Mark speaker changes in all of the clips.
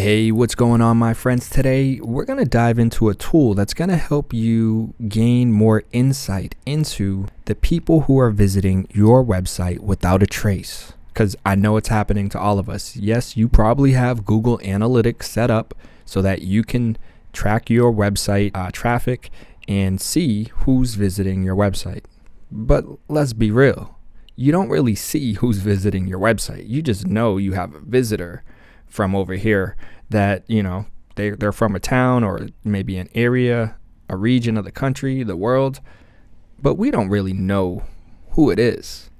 Speaker 1: Hey, what's going on, my friends? Today, we're going to dive into a tool that's going to help you gain more insight into the people who are visiting your website without a trace. Because I know it's happening to all of us. Yes, you probably have Google Analytics set up so that you can track your website traffic and see who's visiting your website. But let's be real. You don't really see who's visiting your website. You just know you have a visitor from over here that, they're from a town or maybe an area, a region of the country, the world, but we don't really know who it is.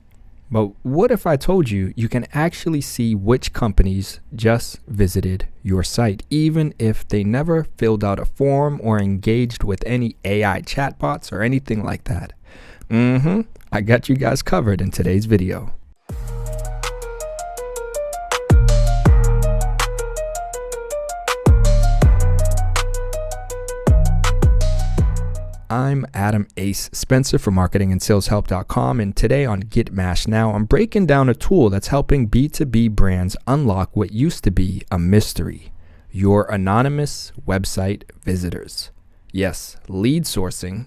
Speaker 1: But what if I told you you can actually see which companies just visited your site, even if they never filled out a form or engaged with any AI chatbots or anything like that? I got you guys covered in today's video. I'm Adam Ace Spencer from marketingandsaleshelp.com, and today on Get Mashed Now, I'm breaking down a tool that's helping B2B brands unlock what used to be a mystery: your anonymous website visitors. Yes, Leadsourcing,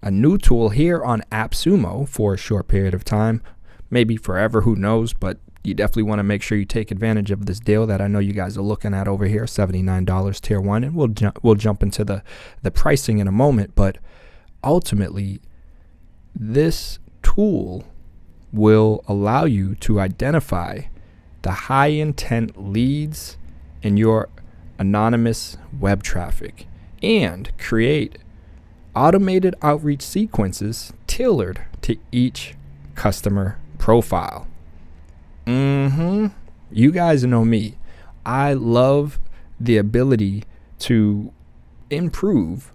Speaker 1: a new tool here on AppSumo for a short period of time, maybe forever, who knows, but you definitely want to make sure you take advantage of this deal that I know you guys are looking at over here, $79 tier 1, and we'll jump into the pricing in a moment. But ultimately, this tool will allow you to identify the high intent leads in your anonymous web traffic and create automated outreach sequences tailored to each customer profile. You guys know me. I love the ability to improve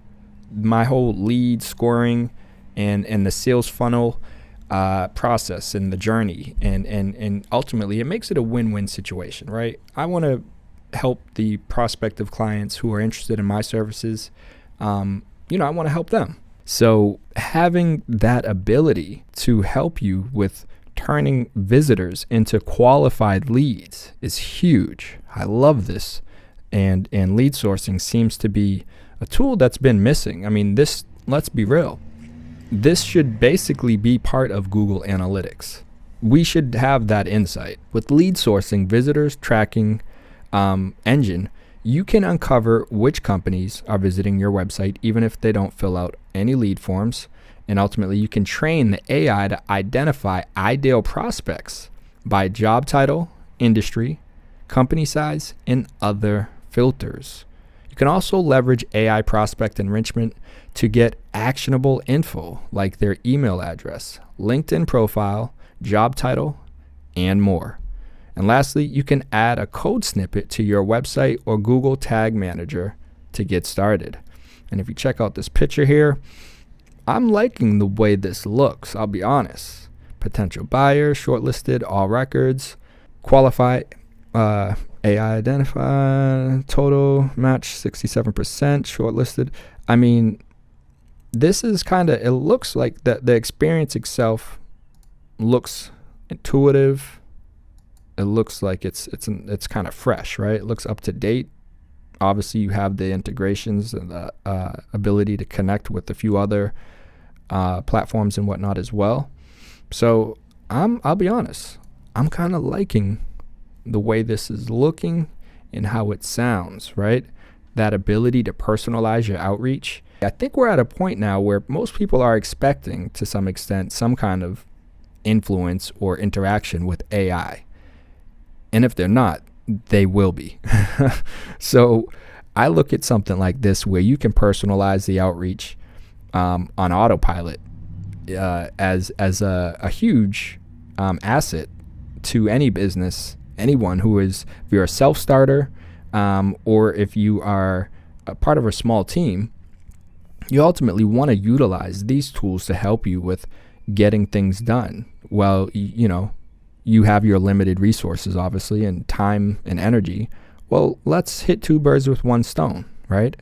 Speaker 1: my whole lead scoring and the sales funnel process and the journey. And ultimately, it makes it a win-win situation, right? I want to help the prospective clients who are interested in my services. I want to help them. So having that ability to help you with turning visitors into qualified leads is huge. I love this. And lead sourcing seems to be a tool that's been missing. I mean, let's be real. This should basically be part of Google Analytics. We should have that insight. With lead sourcing visitors tracking engine, you can uncover which companies are visiting your website, even if they don't fill out any lead forms. And ultimately, you can train the AI to identify ideal prospects by job title, industry, company size, and other filters. You can also leverage AI prospect enrichment to get actionable info like their email address, LinkedIn profile, job title, and more. And lastly, you can add a code snippet to your website or Google Tag Manager to get started. And if you check out this picture here, I'm liking the way this looks, I'll be honest. Potential buyer, shortlisted, all records, qualify, AI identify, total match 67%, shortlisted. I mean, this is it looks like the experience itself looks intuitive. It looks like it's kind of fresh, right? It looks up to date. Obviously, you have the integrations and the ability to connect with a few other platforms and whatnot as well. So I'll be honest, I'm kind of liking the way this is looking and how it sounds, right? That ability to personalize your outreach. I think we're at a point now where most people are expecting, to some extent, some kind of influence or interaction with AI. And if they're not, they will be. So I look at something like this where you can personalize the outreach on autopilot as a huge asset to any business, anyone who is, if you're a self-starter or if you are a part of a small team, you ultimately want to utilize these tools to help you with getting things done. Well, you have your limited resources, obviously, and time and energy. Well, let's hit two birds with one stone, right?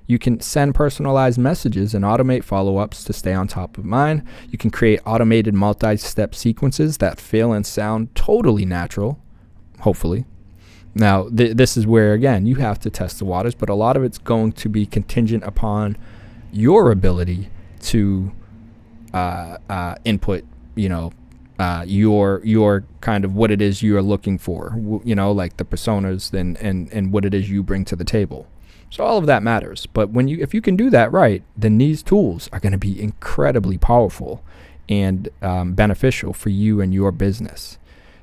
Speaker 1: You can send personalized messages and automate follow-ups to stay on top of mind. You can create automated multi-step sequences that feel and sound totally natural, hopefully. Now, this is where, again, you have to test the waters, but a lot of it's going to be contingent upon your ability to input, your kind of what it is you're looking for, like the personas and what it is you bring to the table. So all of that matters. But if you can do that right, then these tools are going to be incredibly powerful and beneficial for you and your business.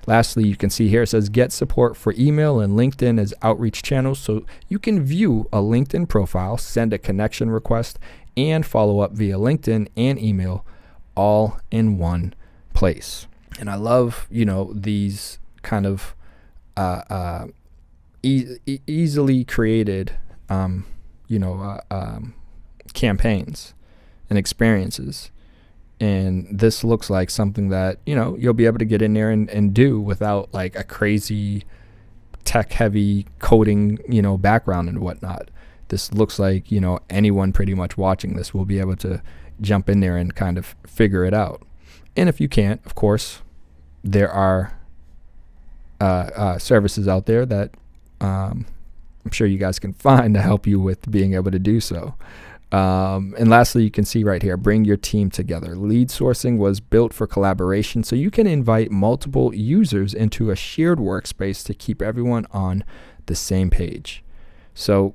Speaker 1: Lastly, you can see here it says get support for email and LinkedIn as outreach channels. So you can view a LinkedIn profile, send a connection request, and follow up via LinkedIn and email all in one place. And I love, these kind of easily created, campaigns and experiences. And this looks like something that, you'll be able to get in there and do without like a crazy tech heavy coding, background and whatnot. This looks like, anyone pretty much watching this will be able to jump in there and kind of figure it out. And if you can't, of course, there are services out there that I'm sure you guys can find to help you with being able to do so. And lastly, you can see right here, bring your team together. Leadsourcing was built for collaboration, so you can invite multiple users into a shared workspace to keep everyone on the same page. So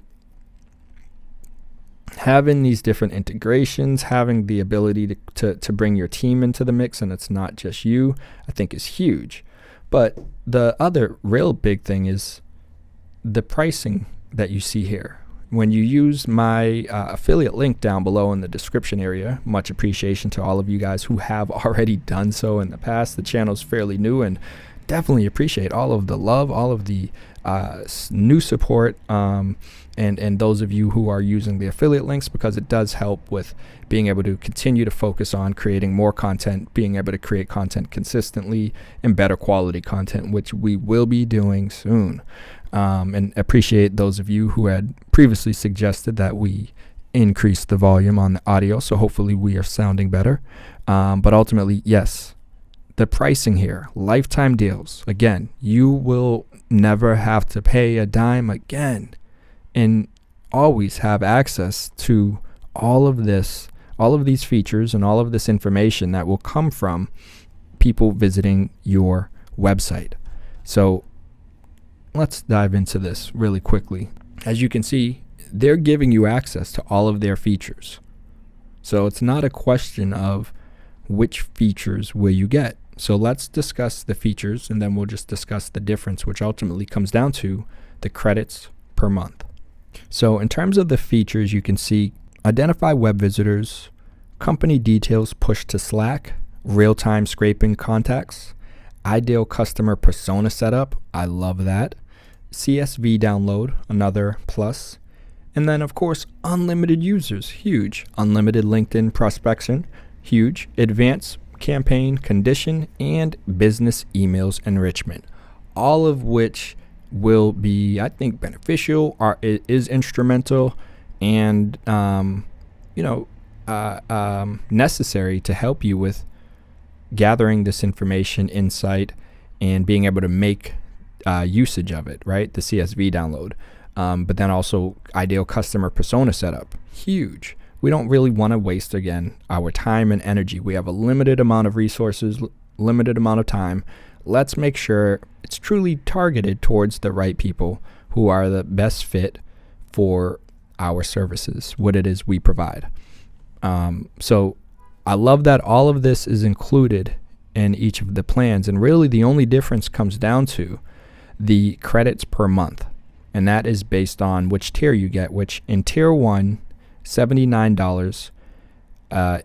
Speaker 1: having these different integrations, having the ability to bring your team into the mix, and it's not just you, I think is huge. But the other real big thing is the pricing that you see here. When you use my affiliate link down below in the description area, much appreciation to all of you guys who have already done so in the past. The channel's fairly new, and definitely appreciate all of the love, all of the new support, and those of you who are using the affiliate links, because it does help with being able to continue to focus on creating more content, being able to create content consistently and better quality content, which we will be doing soon. And appreciate those of you who had previously suggested that we increase the volume on the audio. So hopefully we are sounding better. But ultimately, yes, the pricing here, lifetime deals. Again, you will never have to pay a dime again and always have access to all of this, all of these features and all of this information that will come from people visiting your website. So let's dive into this really quickly. As you can see, they're giving you access to all of their features. So it's not a question of which features will you get. So let's discuss the features, and then we'll just discuss the difference, which ultimately comes down to the credits per month. So in terms of the features, you can see identify web visitors, company details pushed to Slack, real-time scraping contacts, ideal customer persona setup. I love that. CSV download, another plus. And then, of course, unlimited users, huge. Unlimited LinkedIn prospection, huge. Advanced campaign condition and business emails enrichment, all of which will be, I think, beneficial, or it is instrumental and, necessary to help you with gathering this information, insight, and being able to make usage of it, right? The CSV download. But then also ideal customer persona setup, huge. We don't really want to waste, again, our time and energy. We have a limited amount of resources, limited amount of time. Let's make sure it's truly targeted towards the right people who are the best fit for our services, what it is we provide. So I love that all of this is included in each of the plans. And really the only difference comes down to the credits per month. And that is based on which tier you get, which in tier 1, $79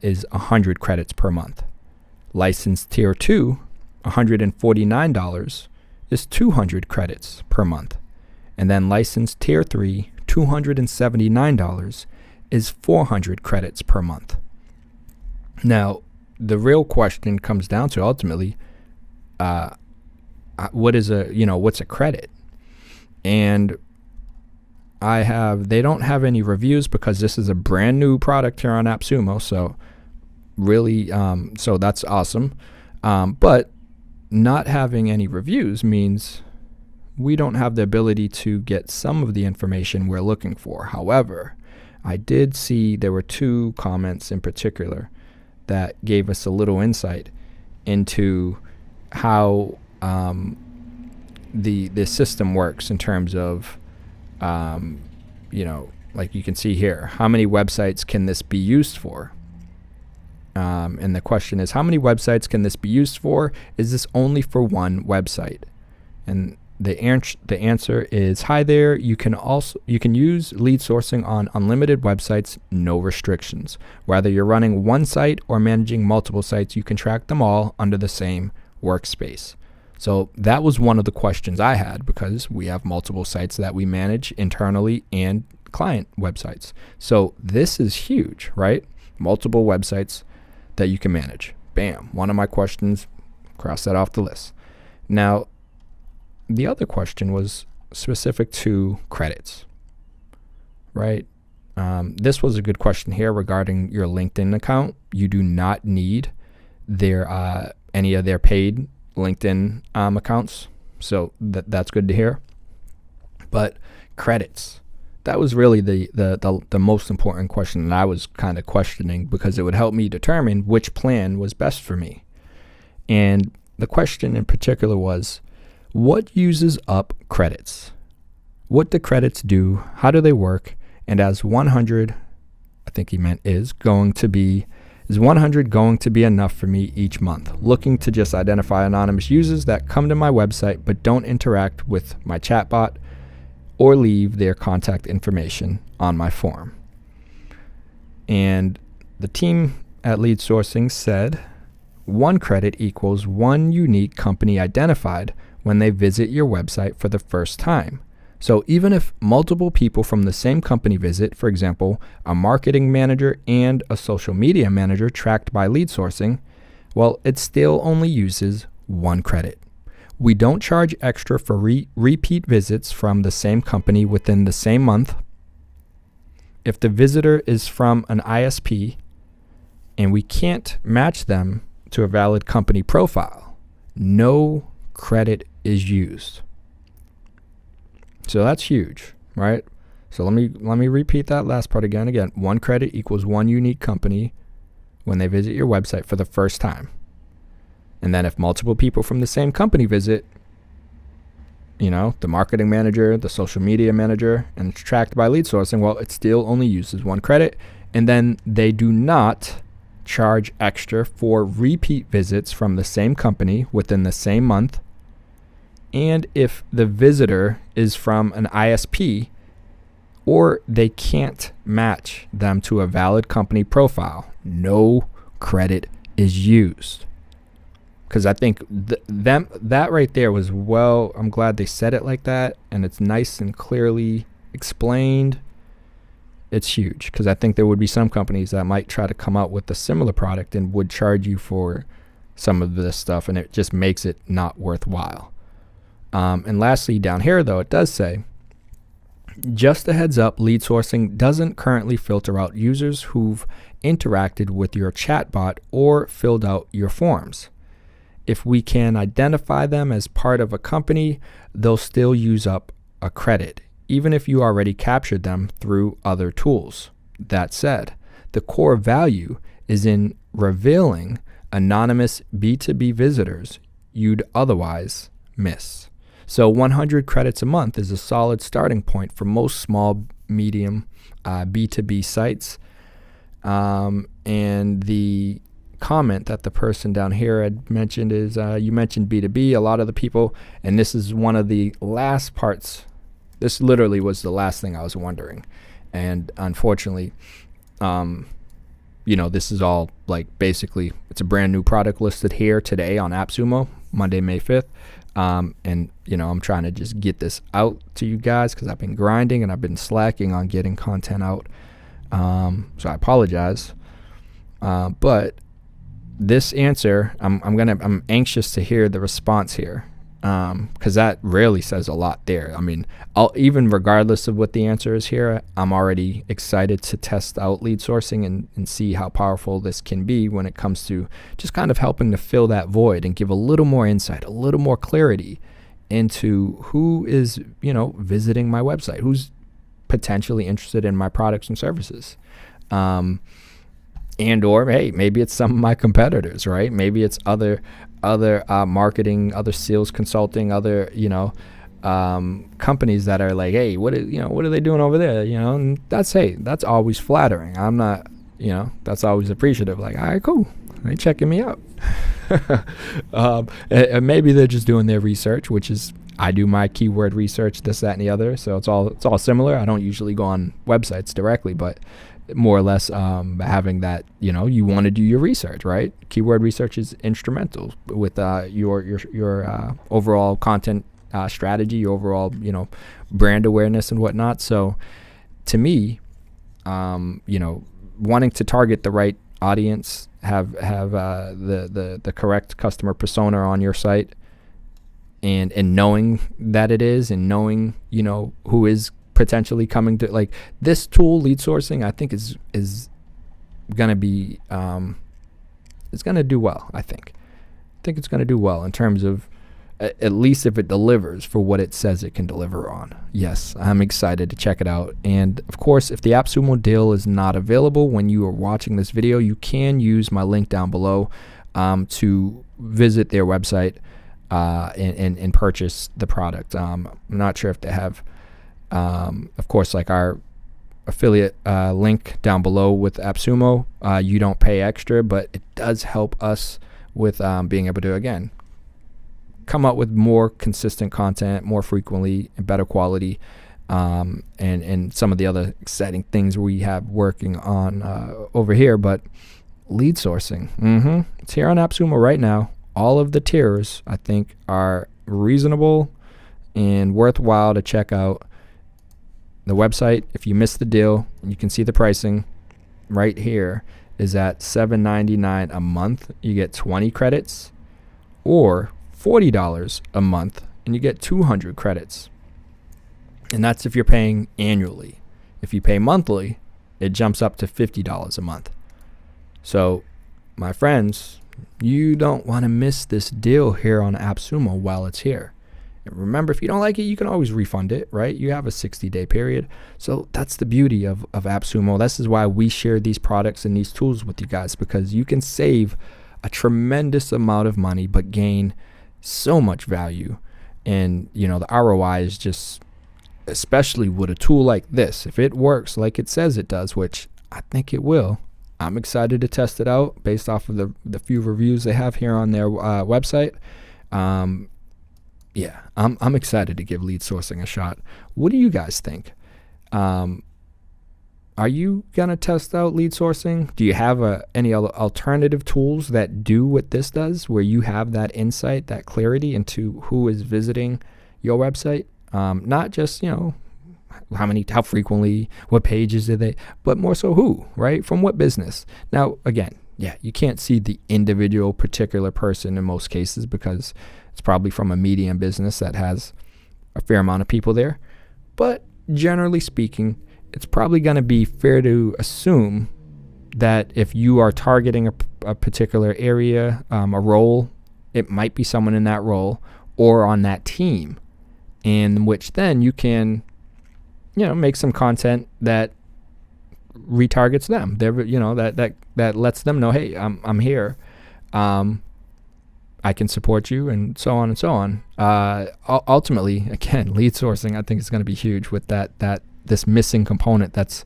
Speaker 1: is 100 credits per month. Licensed tier 2, $149 is 200 credits per month. And then licensed tier 3, $279 is 400 credits per month. Now, the real question comes down to ultimately, what's a credit? And they don't have any reviews because this is a brand new product here on AppSumo. So really, so that's awesome. But not having any reviews means we don't have the ability to get some of the information we're looking for. However, I did see there were 2 comments in particular that gave us a little insight into how the system works in terms of, like you can see here, how many websites can this be used for? And the question is, how many websites can this be used for? Is this only for one website? And the answer is, hi there, you can use lead sourcing on unlimited websites, no restrictions. Whether you're running one site or managing multiple sites, you can track them all under the same workspace. So that was one of the questions I had, because we have multiple sites that we manage internally and client websites. So this is huge, right? Multiple websites that you can manage. Bam, one of my questions, cross that off the list. Now, the other question was specific to credits, right? This was a good question here regarding your LinkedIn account. You do not need any of their paid LinkedIn accounts, so that's good to hear. But credits, that was really the most important question that I was kind of questioning, because it would help me determine which plan was best for me. And the question in particular was, what uses up credits? What do credits do? How do they work? And as 100, I think he meant is 100 going to be enough for me each month? Looking to just identify anonymous users that come to my website but don't interact with my chatbot or leave their contact information on my form. And the team at Leadsourcing said 1 credit equals 1 unique company identified when they visit your website for the first time. So even if multiple people from the same company visit, for example, a marketing manager and a social media manager tracked by Leadsourcing, well, it still only uses 1 credit. We don't charge extra for repeat visits from the same company within the same month. If the visitor is from an ISP and we can't match them to a valid company profile, no credit is used. So that's huge, right? So let me repeat that last part again. 1 credit equals 1 unique company when they visit your website for the first time. And then if multiple people from the same company visit, the marketing manager, the social media manager, and it's tracked by Leadsourcing, well, it still only uses 1 credit. And then they do not charge extra for repeat visits from the same company within the same month. And if the visitor is from an ISP or they can't match them to a valid company profile, no credit is used. Because I think that right there was, well, I'm glad they said it like that, and it's nice and clearly explained. It's huge, because I think there would be some companies that might try to come out with a similar product and would charge you for some of this stuff, and it just makes it not worthwhile. And lastly, down here, though, it does say, just a heads up, Leadsourcing doesn't currently filter out users who've interacted with your chatbot or filled out your forms. If we can identify them as part of a company, they'll still use up a credit, even if you already captured them through other tools. That said, the core value is in revealing anonymous B2B visitors you'd otherwise miss. So 100 credits a month is a solid starting point for most small, medium B2B sites. And the comment that the person down here had mentioned is, you mentioned B2B, a lot of the people, and this is one of the last parts. This literally was the last thing I was wondering. And unfortunately, this is all basically, it's a brand new product listed here today on AppSumo, Monday, May 5th. And I'm trying to just get this out to you guys because I've been grinding and I've been slacking on getting content out. So I apologize. But this answer, I'm anxious to hear the response here. Because that really says a lot there. I mean, even regardless of what the answer is here, I'm already excited to test out Leadsourcing and see how powerful this can be when it comes to just kind of helping to fill that void and give a little more insight, a little more clarity into who is, visiting my website, who's potentially interested in my products and services. And or, hey, maybe it's some of my competitors, right? Maybe it's other marketing, other sales consulting, other, companies that are like, hey, what are they doing over there? And that's always flattering. I'm not, that's always appreciative. Like, all right, cool. They checking me out. And maybe they're just doing their research, which is, I do my keyword research, this, that, and the other. So it's all similar. I don't usually go on websites directly, but more or less having that, you want to do your research, right? Keyword research is instrumental with your overall content strategy, your overall, brand awareness and whatnot. So to me, wanting to target the right audience, have the correct customer persona on your site, and knowing that it is, and knowing, who is potentially coming to, like, this tool, lead sourcing, I think is gonna be it's gonna do well. I think it's gonna do well in terms of, at least if it delivers for what it says it can deliver on. Yes, I'm excited to check it out. And of course, if the AppSumo deal is not available when you are watching this video, you can use my link down below to visit their website and purchase the product. I'm not sure if they have, of course, like our affiliate link down below with AppSumo. You don't pay extra, but it does help us with being able to, again, come up with more consistent content more frequently and better quality, and some of the other exciting things we have working on over here. But lead sourcing, it's here on AppSumo right now. All of the tiers, I think, are reasonable and worthwhile to check out. The website, if you missed the deal, you can see the pricing right here, is at $7.99 a month. You get 20 credits, or $40 a month and you get 200 credits. And that's if you're paying annually. If you pay monthly, it jumps up to $50 a month. So, my friends, you don't want to miss this deal here on AppSumo while it's here. And remember, if you don't like it, you can always refund it, right? You have a 60-day period. So that's the beauty of AppSumo. This is why we share these products and these tools with you guys, because you can save a tremendous amount of money but gain so much value. And the ROI is just, especially with a tool like this, if it works like it says it does, which I think it will. I'm excited to test it out based off of the few reviews they have here on their website. Yeah, I'm excited to give lead sourcing a shot. What do you guys think? Are you gonna test out lead sourcing? Do you have any other alternative tools that do what this does, where you have that insight, that clarity into who is visiting your website? Not just, how frequently, what pages are they, but more so who, right? From what business? Now, again, yeah, you can't see the individual particular person in most cases, because it's probably from a medium business that has a fair amount of people there. But generally speaking, it's probably going to be fair to assume that if you are targeting a particular area, a role, it might be someone in that role or on that team, in which then you can, make some content that retargets them. That lets them know, hey, I'm here. I can support you, and so on and so on. Ultimately, again, lead sourcing, I think, is going to be huge with this missing component that's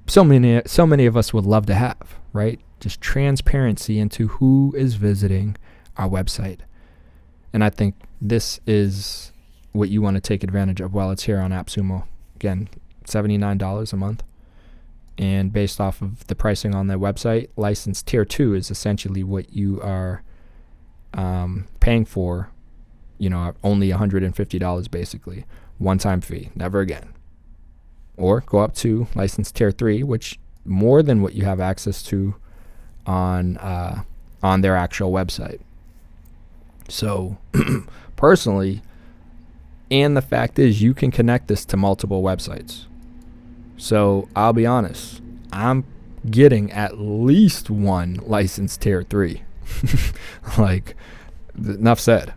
Speaker 1: so many of us would love to have, right? Just transparency into who is visiting our website. And I think this is what you want to take advantage of while it's here on AppSumo. Again, $79 a month. And based off of the pricing on their website, license tier 2 is essentially what you are paying for, only $150 basically. One-time fee, never again. Or go up to license tier 3, which more than what you have access to on their actual website. So personally, and the fact is, you can connect this to multiple websites. So I'll be honest, I'm getting at least one license tier 3. Like, enough said.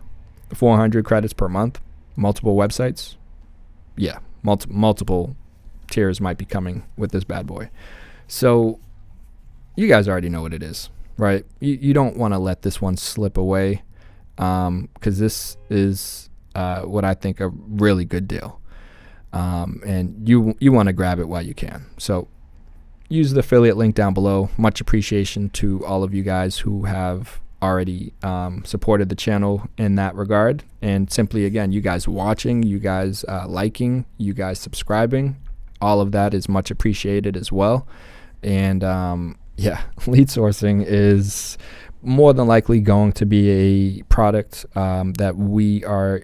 Speaker 1: 400 credits per month. multiple websites, yeah, multiple tiers might be coming with this bad boy. So you guys already know what it is, right? You don't want to let this one slip away, because this is what I think a really good deal, and you want to grab it while you can. So use the affiliate link down below. Much appreciation to all of you guys who have already supported the channel in that regard, and simply, again, you guys watching, you guys liking, you guys subscribing, all of that is much appreciated as well. And yeah, lead sourcing is more than likely going to be a product that we are,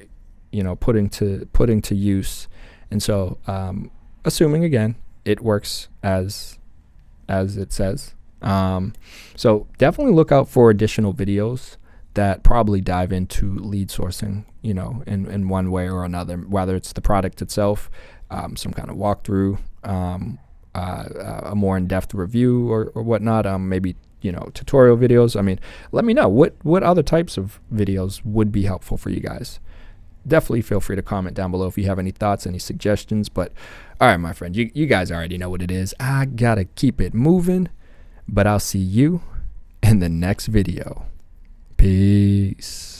Speaker 1: putting to use. And so, assuming again it works as it says. So definitely look out for additional videos that probably dive into lead sourcing, in one way or another, whether it's the product itself, some kind of walkthrough, a more in-depth review or whatnot, maybe, tutorial videos. I mean, let me know what other types of videos would be helpful for you guys. Definitely feel free to comment down below if you have any thoughts, any suggestions. But all right, my friend, you guys already know what it is. I gotta keep it moving, but I'll see you in the next video. Peace.